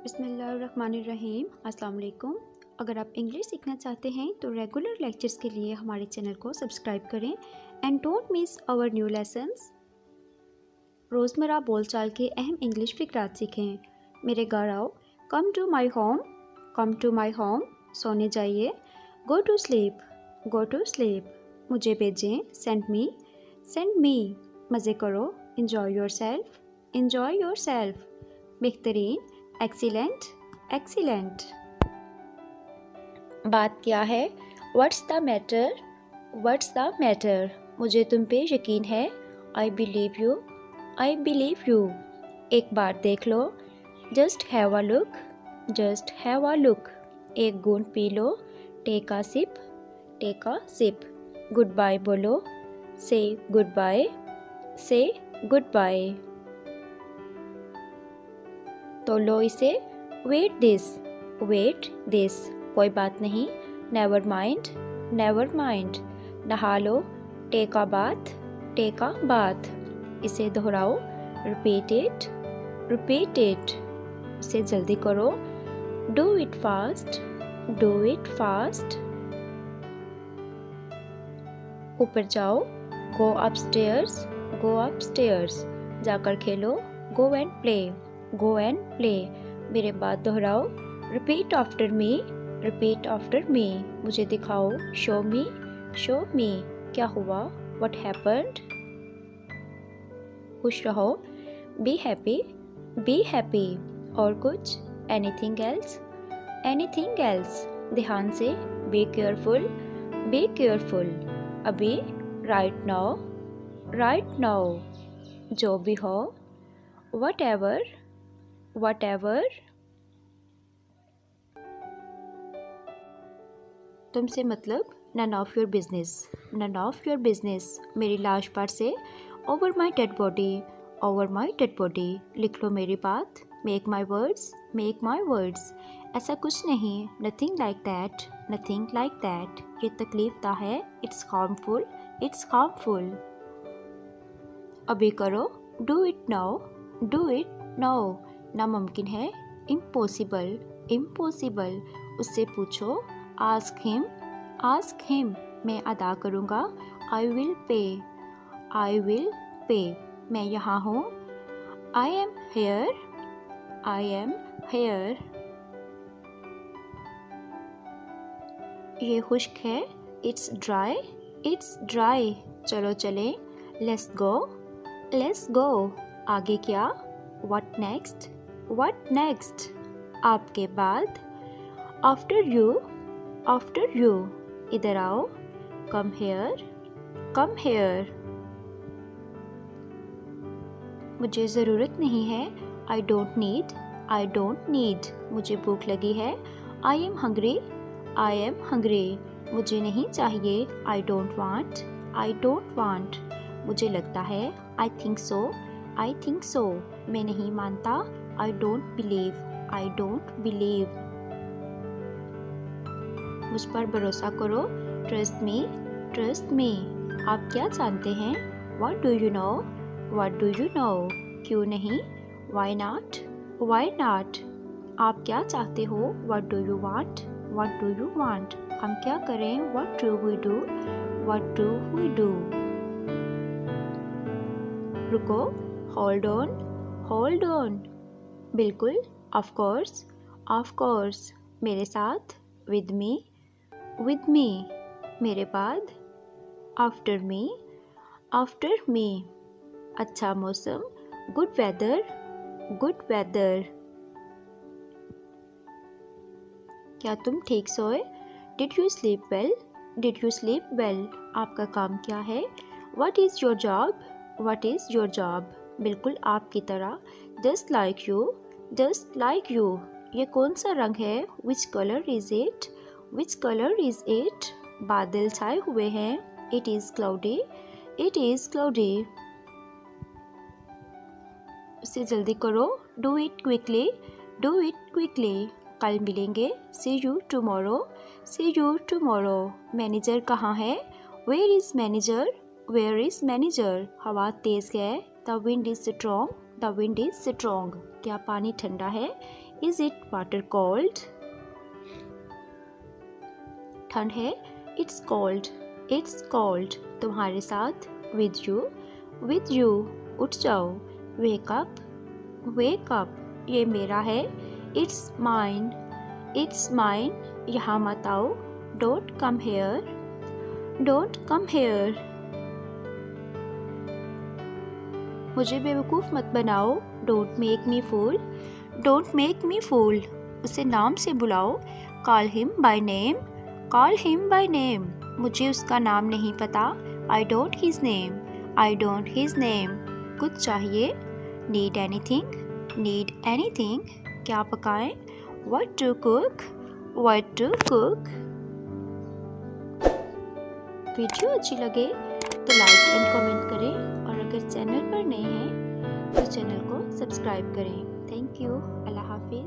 बिस्मिल्लाहिर्रहमानिर्रहीम। अस्सलाम वालेकुम। अगर आप इंग्लिश सीखना चाहते हैं तो रेगुलर लेक्चर्स के लिए हमारे चैनल को सब्सक्राइब करें and don't miss our new lessons. रोज़मर्रा बोलचाल के अहम इंग्लिश फ़िक्रात सीखें। मेरे घर आओ, come to my home, come to my home, सोने जाइए, go to sleep, go to sleep, मुझे भेजें, सेंड मी, मज़े करो, enjoy yourself, enjoy yourself, बेहतरीन, एक्सीलेंट, एक्सीलेंट। बात क्या है? What's the matter, what's the matter, मुझे तुम पे यकीन है, I believe you, I believe you, एक बार देख लो, just have a look, just have a look, एक घूंट P low, take a sip, take a sip, good bye बोलो, say good bye, say good bye, तो लो इसे, वेट दिस, कोई बात नहीं, नेवर माइंड, नेवर माइंड, नहा लो, take a bath, take a bath, इसे दोहराओ, रिपीट इट, इसे जल्दी करो, do it fast, do it fast, ऊपर जाओ, गो अपस्टेयर्स, गो अपस्टेयर्स, जाकर खेलो, go and play, go and play, मेरे बाद दोहराओ, रिपीट आफ्टर मी, मुझे दिखाओ, शो मी, क्या हुआ, व्हाट हैपेंड, खुश रहो, बी हैप्पी, और कुछ, एनीथिंग एल्स, ध्यान से, बी केयरफुल, अभी, राइट नाउ, जो भी हो, whatever, तुमसे मतलब, none of your business, मेरी लाश पर से, over my dead body, लिख लो मेरी बात, make my words, ऐसा कुछ नहीं, nothing like that, ये तकलीफ दा है, it's harmful, अभी करो, do it now, नामुमकिन है, impossible, उससे पूछो, ask him, मैं अदा करूँगा, I will pay, मैं यहाँ हूँ, I am here, ये खुश्क है, it's dry, चलो चलें, let's go, आगे क्या, what next, आपके बाद, after you, इधर आओ, come here, मुझे ज़रूरत नहीं है, I don't need, मुझे भूख लगी है, I am hungry, मुझे नहीं चाहिए, I don't want, मुझे लगता है, I think so, मैं नहीं मानता, I don't believe, मुझ पर भरोसा करो, trust me, आप क्या जानते हैं, what do you know, क्यों नहीं, why not, आप क्या चाहते हो, what do you want, हम क्या करें, what do we do, रुको, hold on, बिल्कुल, of course, मेरे साथ, with me, मेरे बाद, after me, अच्छा मौसम, good weather, क्या तुम ठीक सोए, did you sleep well, आपका काम क्या है, what is your job, बिल्कुल आपकी तरह, just like you, ये कौन सा रंग है, which color is it, बादल छाए हुए हैं, it is cloudy, उसे जल्दी करो, do it quickly, कल मिलेंगे, see you tomorrow, मैनेजर कहाँ है, where is manager, हवा तेज है, the wind is strong, क्या पानी ठंडा है, इज इट वाटर कोल्ड? ठंड है, इट्स कोल्ड, इट्स कोल्ड। तुम्हारे साथ, विद यू, उठ जाओ, वेक अप, ये मेरा है, इट्स माइन, यहाँ मत आओ, डोंट कम हेयर, मुझे बेवकूफ़ मत बनाओ, डोंट मेक मी फूल, उसे नाम से बुलाओ, कॉल हिम बाय नेम, मुझे उसका नाम नहीं पता, आई डोंट हिज नेम, कुछ चाहिए, नीड एनीथिंग, क्या पकाएं, व्हाट टू कुक। वीडियो अच्छी लगे तो लाइक एंड कमेंट करें और अगर चैनल पर नए हैं तो चैनल को सब्सक्राइब करें। Thank you. अल्लाह हाफिज़।